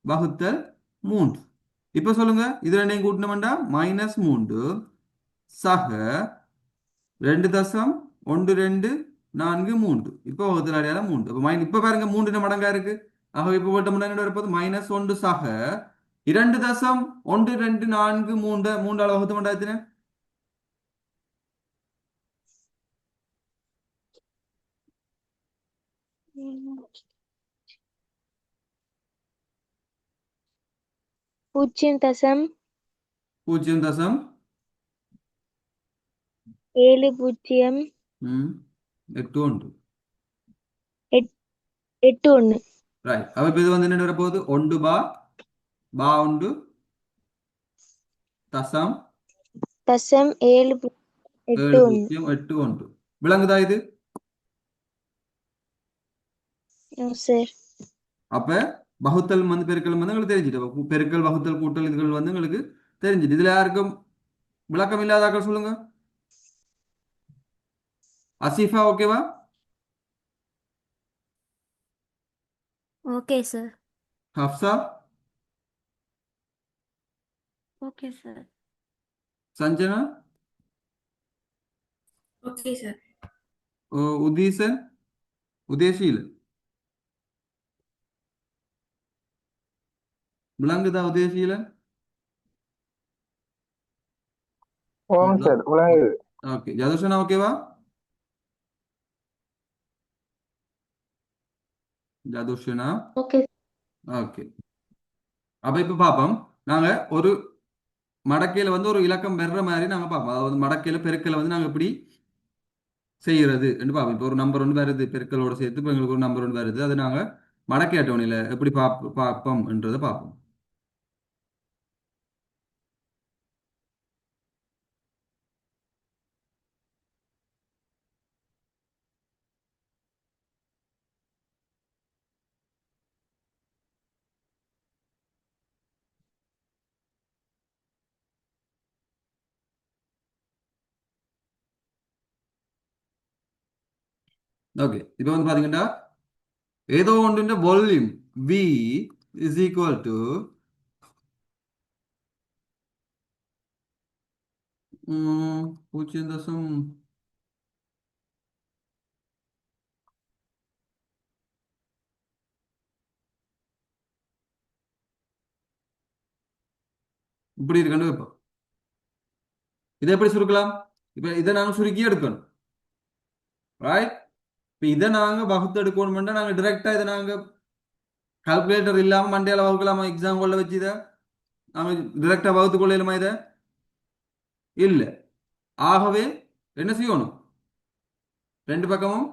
வகுத்தல் 3. இப்ப சொல்லுங்க, இது ரெண்டையும் கூட்டினோம்டா -3 சக 2.1243. இப்போ வகுத்தல் அடையாளம் 3. அப்ப இப்ப பாருங்க 3 மடங்கா இருக்கு. ஆகவே இப்ப போட்டோம்னா என்ன வரப்போது? -1 சக 2.1243 மூன்றால் வகுத்து மண்டாச்சுன்னா பூஜ்ஜியம் தசம் 0.701. 81. ரைட். அப்ப இப்ப இது வந்து என்ன வரப்போகுது? 1 பா பா 1 தசம் தசம் 7.81. 7.81. விளங்குதா இது? சார். அப்ப வகுத்தல் வந்து பெருக்கல் வந்து எங்களுக்கு தெரிஞ்சுட்டு, அப்ப பெருக்கல் வகுத்தல் கூட்டல் இதுகள் வந்து எங்களுக்கு தெரிஞ்சுட்டு. இதுல யாருக்கும் விளக்கம் இல்லாதாக்கள் சொல்லுங்க. அசீஃபா ஓகேவா? Okay sir. Hafsa, okay sir. Sanjana, okay sir. Utheesan, உதயசீல் விளங்குதா? உதயசீலன் ஓம் சார் விளங்குது. ஓகே. ஜதுஷனா ஓகேவா? ஜதுஷனா ஓகே. ஓகே. அப்ப இப்ப பார்ப்போம். நாங்க ஒரு மடக்கையில வந்து ஒரு இலக்கம் பெற மாதிரி நாங்க பார்ப்போம். அதாவது மடக்கையில பெருக்கலை வந்து நாங்க எப்படி செய்யறது என்று பார்ப்போம். இப்போ ஒரு நம்பர் ஒன்று வருது பெருக்கலோட சேர்த்து, இப்போ எங்களுக்கு ஒரு நம்பர் ஒன்று வருது, அது நாங்க மடக்கை அட்டவணையில எப்படி பார்ப்போம்ன்றதை பார்ப்போம். ஓகே, இப்போ வந்து பாத்தீங்கன்னா ஏதோ ஒன்றின் volume V is equal to 0. இப்படி இருக்கணும். இப்போ இதை எப்படி சுருக்கலாம்? இப்போ இதை நாங்கள் சுருக்கி எடுக்கணும், ரைட்? இப்போ இதை நாங்கள் வகுத்து எடுக்கணும்னா நாங்கள் டிரெக்டாக இதை நாங்கள் கால்குலேட்டர் இல்லாமல் மண்டையால் வகுக்கலாமா? எக்ஸாம் கொள்ள வச்சு இதை நாங்கள் டிரெக்டாக வகுத்து கொள்ளலுமா? இதை இல்லை. ஆகவே என்ன செய்யணும்? ரெண்டு பக்கமும்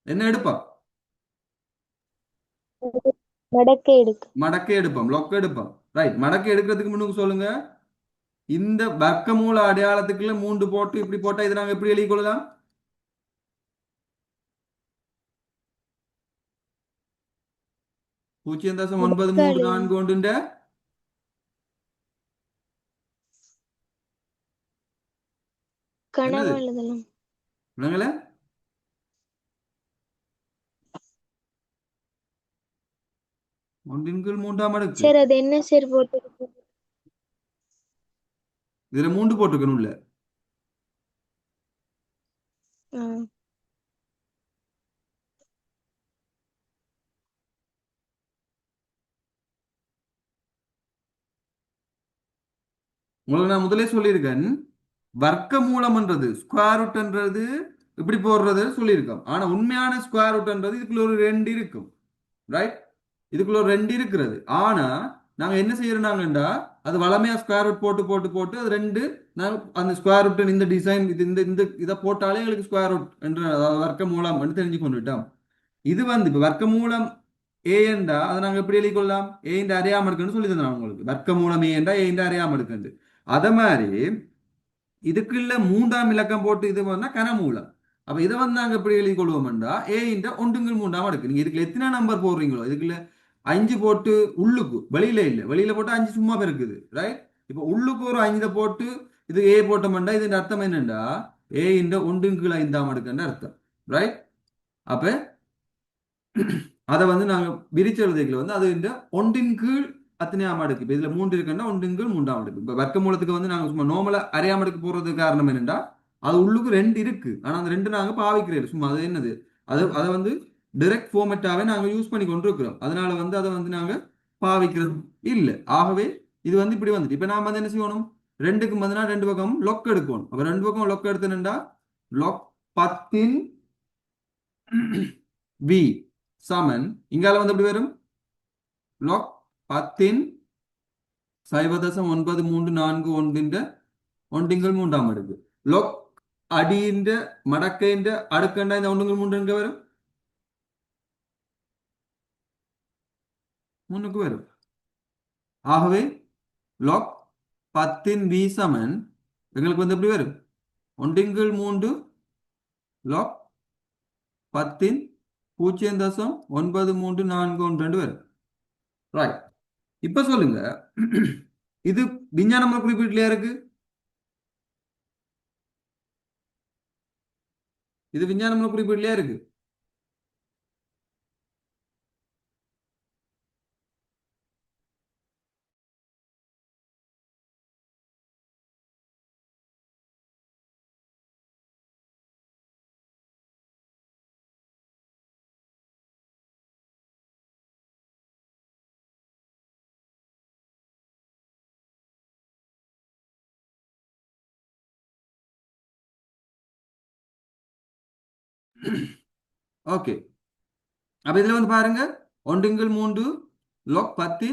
என்ன எடுப்பா? மடக்கை எடுக்கு. மடக்கை எடுப்போம், லொக்க எடுப்போம், ரைட்? மடக்கை எடுக்கிறதுக்கு முன்னுக்கு சொல்லுங்க, இந்த வர்க்கமூல அடையாளத்துக்குள்ள 3 போட்டு இப்படி போட்டா இதை நாங்கள் எப்படி எழுதி கொள்ளலாம்? 0.934 கனவு என்னது எழுதலாம். விளங்கல? ஒன்றின் கீழ் 3 சார் அது என்ன சார் போட்டிருக்கு? இதுல 3 போட்டிருக்கணும் உள்ள. ஆ. உங்களுக்கு நான் முதலே சொல்லியிருக்கேன், வர்க்க மூலம்ன்றது ஸ்கொயர் ரூட்ன்றது இப்படி போடுறது சொல்லியிருக்கோம். ஆனா உண்மையான ஸ்கொயர் ரூட்ன்றது இதுக்குள்ள ஒரு 2 இருக்கும், ரைட்? இதுக்குள்ள ஒரு 2 இருக்கிறது. ஆனா நாங்க என்ன செய்யறோம்னாங்கண்டா, அது வளமையா ஸ்கொயர் ரூட் போட்டு போட்டு போட்டு அது 2 நாங்க அந்த ஸ்கொயர் ரூட் இந்த டிசைன் இது இந்த இந்த இதை போட்டாலே எங்களுக்கு ஸ்கொயர் ரூட் என்று, அதாவது வர்க்க மூலம் என்று தெரிஞ்சு கொண்டுட்டோம். இது வந்து இப்ப வர்க்க மூலம் ஏ என்றா அதை நாங்க எப்படி எழுதி கொள்ளலாம்? ஏ இந்த அறியாம இருக்குன்னு சொல்லி தந்தோம் உங்களுக்கு. வர்க்க மூலம் ஏ என்றா ஏ இந்த அறியாம இருக்குன்னு. அத மாதிரி இதுக்குள்ள 3ஆம் இலக்கம் போட்டு இது பண்ணா கனமூலம். அப்ப இதை வந்து நாங்க எப்படி எழுதி கொள்வோம்டா, ஏ இந்த ஒன்றுங்கள் 3ஆம் அடுக்கு. நீங்க இதுக்குள்ள எத்தனை நம்பர் போடுறீங்களோ, இதுக்குள்ள 5 போட்டு உள்ளுக்கு, வெளியில இல்ல, வெளியில போட்டு 5 சும்மா இருக்குது, ரைட்? இப்ப உள்ளுக்கு ஒரு 5 போட்டு இது ஏ போட்டோம்டா, இது அர்த்தம் என்னண்டா, ஏ இந்த ஒன்றுங்கள் 5ஆம் அடுக்குன்ற அர்த்தம், ரைட்? அப்ப அதை வந்து நாங்க விரிச்சு எழுதிக்கல வந்து அது இந்த ஒன்றின் கீழ் அத்தனையாம் அடுக்கு. இப்ப இதுல 3 இருக்குன்னா ஒன்றின் கீழ் 3ஆம் அடுக்கு. இப்ப வர்க்க மூலத்துக்கு வந்து நாங்க சும்மா நார்மலா அரையாம் அடுக்கு போடுறதுக்கு காரணம் என்னன்னா, அது உள்ளுக்கு 2 இருக்கு, ஆனா அந்த 2 நாங்க பாவிக்கிறோம் சும்மா. அது என்னது, அதை வந்து டைரக்ட் ஃபார்மேட்டாவே நாங்க யூஸ் பண்ணி கொண்டிருக்கிறோம். அதனால வந்து அதை வந்து நாங்க பாவிக்கிறது இல்ல. ஆகவே இது வந்து இப்படி வந்துட்டு இப்ப நாம வந்து என்ன செய்யணும்? 2க்கு பதினா 2 பக்கம் லொக் எடுக்கணும். அப்ப 2 பக்கம் லொக் எடுத்தேன்டா லொக் 10 வி சமன் இங்கால வந்து எப்படி வரும்? log 10 0.9341 ஒன்றிங்கள் 3ஆம் அடுக்கு. log അടിന്റെ മടക്കേന്റെ അടുക്കണ്ട இந்த ஒன்றுங்கள் 3 எங்க வரும்? 3க்கு வரும். ஆகவே log 10 v சமன் எங்களுக்கு வந்து எப்படி வரும்? ஒன்றிங்கள் 3 log 10 0.9341 வரும், ரைட்? இப்ப சொல்லுங்க, இது விஞ்ஞான குறிப்பீட்டுலயா இருக்கு? இது விஞ்ஞான குறிப்பீட்டுலயா இருக்கு? ஓகே, அப்ப இதுல வந்து பாருங்க, ஒன்றுங்கள் 3 log 10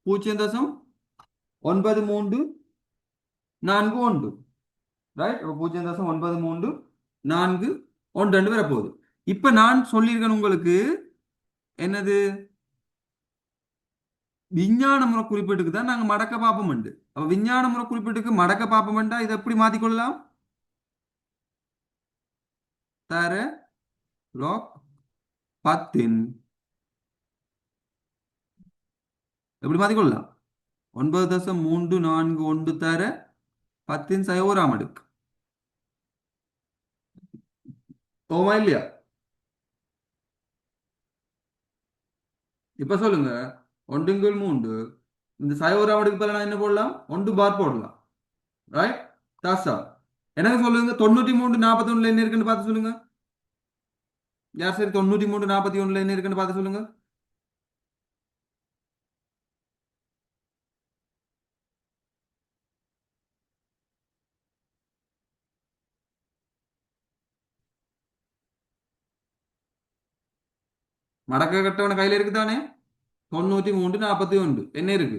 0.9341, ரைட்? 0.9341 வரப்போகுது. இப்ப நான் சொல்லியிருக்கேன் உங்களுக்கு என்னது, விஞ்ஞான முறை குறிப்பீட்டுக்கு தான் நாங்க மடக்க பார்ப்போம். அப்ப விஞ்ஞான முறை குறிப்பீட்டுக்கு மடக்க பார்ப்போம்டா இதை எப்படி மாத்திக்கொள்ளலாம்? தர log 10 எப்படி மாத்திக்கொள்ளலாம்? 9.341 தர 10 1ஆம் அடுக்கு. ஓமா இல்லையா? இப்ப சொல்லுங்க. ஒன்றுங்கள் மூன்று. இந்த சைவராமடுக்கு பதிலா நான் என்ன போடலாம்? ஒன்று பார் போடலாம். ரைட்? தாசா. எனக்கு சொல்லுங்க 93 41 என்ன இருக்குன்னு பார்த்து சொல்லுங்க. யார் சரி 93 41 என்ன இருக்குன்னு பார்த்து சொல்லுங்க. மடக்க கட்டவன கையில இருக்குதானே? 93 41 என்ன இருக்கு?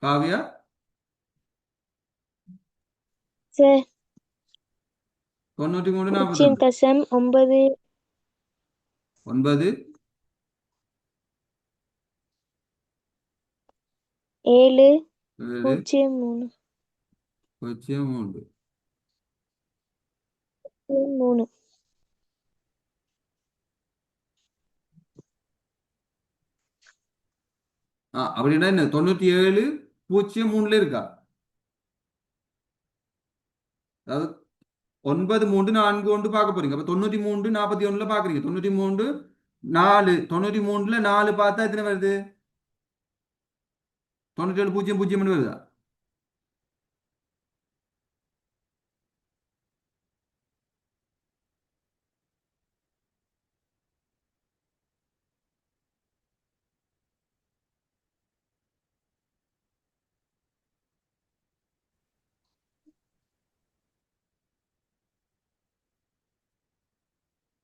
காவியா சார் 93 பூஜ்ஜியம் 42 தசம் 9 9 7 7 0 3 03. 3. அப்படின்னா என்ன 97 03 இருக்கா? அதாவது 93 41 பார்க்க போறீங்க. அப்ப 93 41 பாக்குறீங்க. 93 4 பார்த்தா எத்தனை வருது? 97 0 0 வருதா?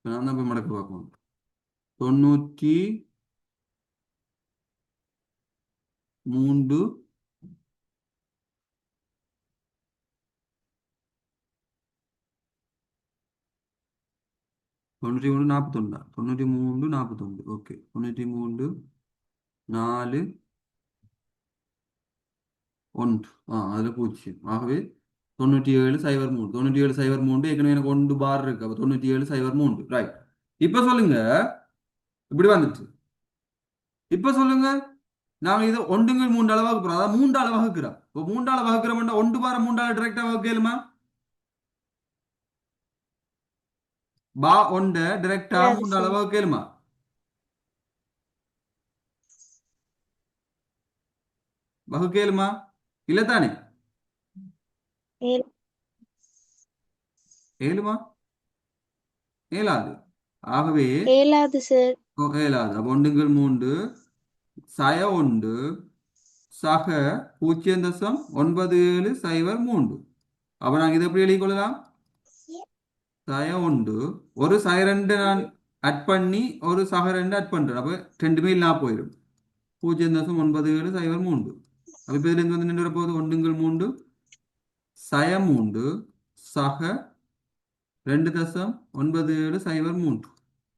நான் தான் போய் மடக்கு பார்க்கணும். 93 93 41 93 41. ஓகே 93 4 1 அதுல பூஜ்ஜியம். ஆகவே 97 03 97 03 ஏற்கனவே எனக்கு 1 பார் இருக்கு. அப்ப 97 03 ரைட். இப்ப சொல்லுங்க. இப்படி வந்துச்சு. இப்ப சொல்லுங்க. நாங்க இதை ஒன்றுங்கள் 3 வகுக்கிறோம். அதாவது 3 வகுக்கிறோம். இப்போ 3 வகுக்கிறோம்னா 1 பார 3 டிரெக்டா வகுக்கலுமா? பா ஒண்ட டிரெக்டா இயலாது 3 சார். வகுக்கலுமா? வகுக்கலுமா? இல்ல தானே? இயல்- ஏழுமா? ஏழாது. ஆகவே இயலாது சார். ஏழாது. அப்ப ஒன்றுங்கள் 3 சய ஒன்று சக 0.9703. அப்ப நாங்க இதை எப்படி எழுதிக் கொள்ளலாம்? சய ஒன்று ஒரு சய ரெண்டு நான் அட் பண்ணி ஒரு சக ரெண்டு அட் பண்றேன். அப்ப ரெண்டுமே இல்லாம போயிடும். 0.9703. அப்ப இப்ப இதுல இருந்து வந்து நின்று போகுது ஒன்றுங்கள் 3 சய 3 சக 2.9703.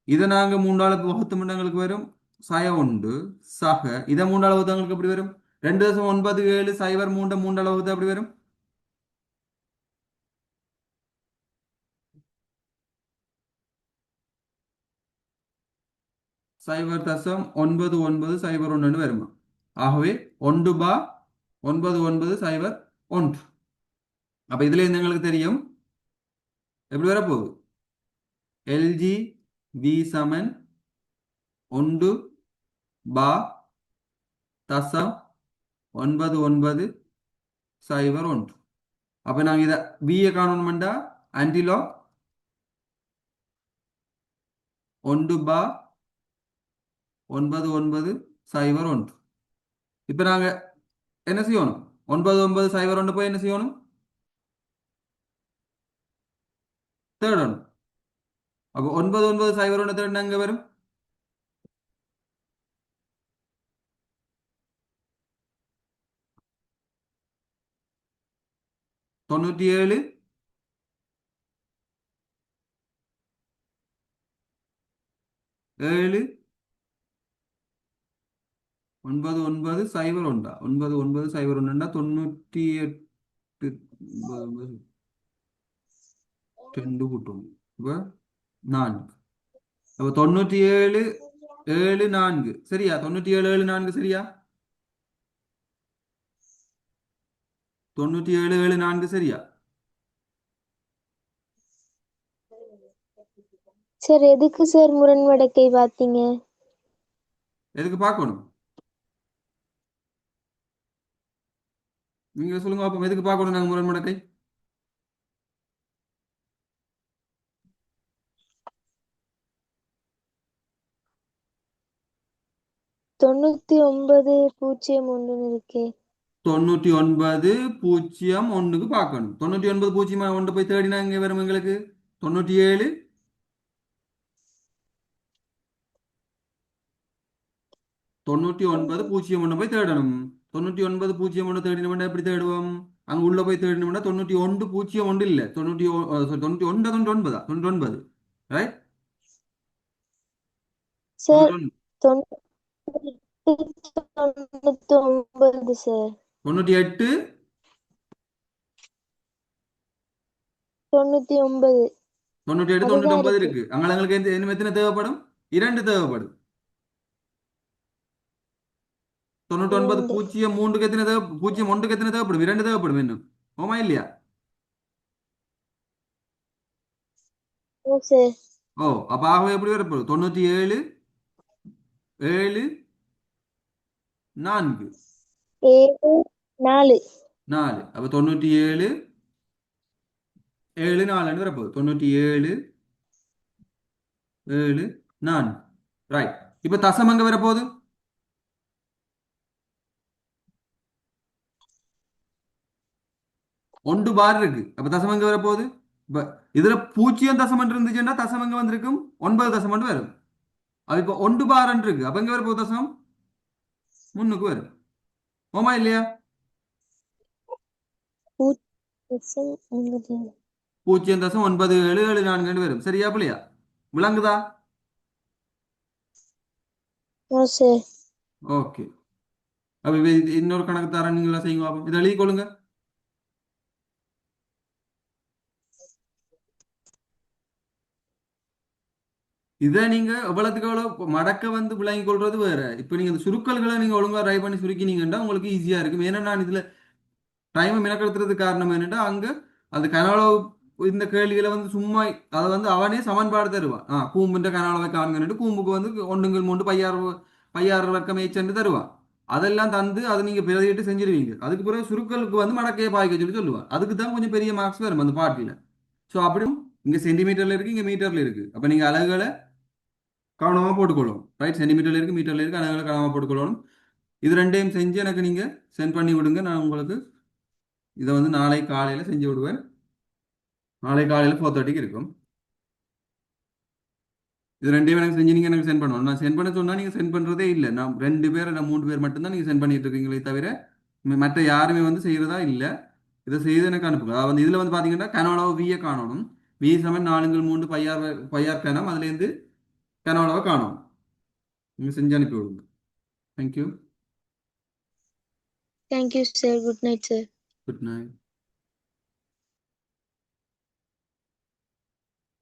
இதை நாங்க 3 வகுத்தோம்னா எங்களுக்கு வரும் சய ஒன்று சக. இதை 3 வகுத்தவங்களுக்கு எப்படி வரும்? 2.9703 3 வகுத்தா எப்படி வரும்? சைபர் தசம் 9901 வருமா? ஆகவே 1/9901. அப்ப இதுல இருந்து எங்களுக்கு தெரியும் எப்படி வரப்போகுது. எல்ஜி வி சமன் 1/9901. அப்ப நாங்க இதை வியை காணணும்டா ஆன்டிலாக் 1/9901. இப்ப நாங்க என்ன செய்யணும்? 9901 போய் என்ன செய்யணும்? தேடணும். அப்போ 9901 தேடினா எங்க வரும்? 97 7 9901 9901 98 2 கூட்டம். இப்போ 4. அப்போ 97 7 4 சரியா? 97 7 4 சரியா? 97 7 4 சரியா? சார் எதுக்கு சார் முரண்மடக்கை பார்த்தீங்க? எதுக்கு பார்க்கணும்? நீங்க சொல்லுங்க அப்போ எதுக்கு பார்க்கணும் நாங்கள் முரண்மடக்கை? தொண்ணூத்தி ஒன்பது பூஜ்ஜியம் ஒன்றுன்னு இருக்கே. 99.1க்கு பார்க்கணும். 99.1 போய் தேடினா இங்கே வரும் எங்களுக்கு 97. 99.1 போய் தேடணும். 99.1 தேடினோம்னா எப்படி தேடுவோம்? அங்க உள்ள போய் தேடினோம்னா 91.01 இல்ல 91 99 99, ரைட்? சார் 91 தொண்ணூத்தி ஒன்பது சார். 98 தொண்ணூத்தி ஒன்பது 97 அதுதான் 99 இருக்கு. இருக்கு. அங்க எங்களுக்கு எத்தனை தேவைப்படும்? 2 தேவைப்படும். 99 2. 03க்கு எத்தனை 01க்கு எத்தனை தேவைப்படும்? 2 தேவைப்படும் இன்னும். ஓமா இல்லையா? ஓ சார். ஓ அப்ப ஆகவே எப்படி வரப்போகுது? 97 7 4 7 4. 4. அப்ப 97 7 4 வரப்போகுது. 97 7 4, ரைட். இப்ப தசம் எங்க வரப்போகுது? 1 பார் இருக்கு. அப்ப தசம் எங்க வரப்போகுது? இப்ப இதுல 0 தசம் இருந்துச்சுன்னா தசம் எங்க வந்திருக்கும்? 9 தசம் வரும். அது இப்போ 1 பார் இருக்கு. அப்ப எங்க வரப்போகுது தசம்? முன்னுக்கு வரும். ஓமா இல்லையா? 0.9. 0.9774 வரும். சரியா பிள்ளையா? விளங்குதா? ஓ சார். ஓகே. அப்ப இன்னொரு கணக்கு தரேன், நீங்களா செய்யுங்க பாப்போம். இதை எழுதி கொள்ளுங்க. இதை நீங்க எவ்வளவுக்கு எவ்வளவு மடக்க வந்து விளங்கி கொள்றது வேற. இப்ப நீங்க இந்த சுருக்கல்களை நீங்க ஒழுங்கா ட்ரை பண்ணி சுருக்கினீங்கன்னா உங்களுக்கு ஈஸியா இருக்கும். ஏன்னா நான் இதுல டைமை மினக்கெடுத்துறதுக்கு காரணம் என்னன்னா அங்க அந்த கனளவு இந்த கேள்விகளை வந்து சும்மா அதை வந்து அவனே சமன்பாடு தருவான். கூம்புன்ற கனளவை காண்கன்னுட்டு கூம்புக்கு வந்து ஒன்றுங்கள் மூன்று பையாறு இலக்கம் ஏச்சென்று தருவான். அதெல்லாம் தந்து அதை நீங்க பிரதிட்டு செஞ்சிருவீங்க. அதுக்கு பிறகு சுருக்கலுக்கு வந்து மடக்கையை பாய்க்க சொல்லி சொல்லுவான். அதுக்கு தான் கொஞ்சம் பெரிய மார்க்ஸ் வரும் அந்த பாட்டில. ஸோ அப்படியும் இங்க சென்டிமீட்டர்ல இருக்கு, இங்க மீட்டர்ல இருக்கு. அப்ப நீங்க அலகுகளை கவனமா போட்டுக்கொள்ளணும். ரைட்? சென்டிமீட்டர்ல இருக்கு, மீட்டர்ல இருக்கு, அலகுகளை கவனமா போட்டுக்கொள்ளணும். இது ரெண்டையும் செஞ்சு எனக்கு நீங்க சென்ட் பண்ணி விடுங்க. நான் உங்களுக்கு இதை வந்து நாளை காலையில செஞ்சு விடுவேன். நாளை காலையில 4:30க்கு இருக்கும். இது ரெண்டையும் எனக்கு செஞ்சு நீங்க எனக்கு சென்ட் பண்ணணும். நான் சென்ட் பண்ண சொன்னா நீங்க சென்ட் பண்றதே இல்லை. நான் 2 பேர் இல்லை 3 பேர் மட்டும்தான் நீங்க சென்ட் பண்ணிட்டு இருக்கீங்களே தவிர மற்ற யாருமே வந்து செய்யறதா இல்லை. இதை செய்து எனக்கு அனுப்புங்க. அதாவது வந்து இதுல வந்து பாத்தீங்கன்னா கனோலாவை வியை காணணும். வி சமன் 4x3 பையார் கனம், அதுல இருந்து கனோலாவை காணணும். நீங்க செஞ்சு அனுப்பி விடுங்க. Thank you. Thank you sir. Good night sir. Good night.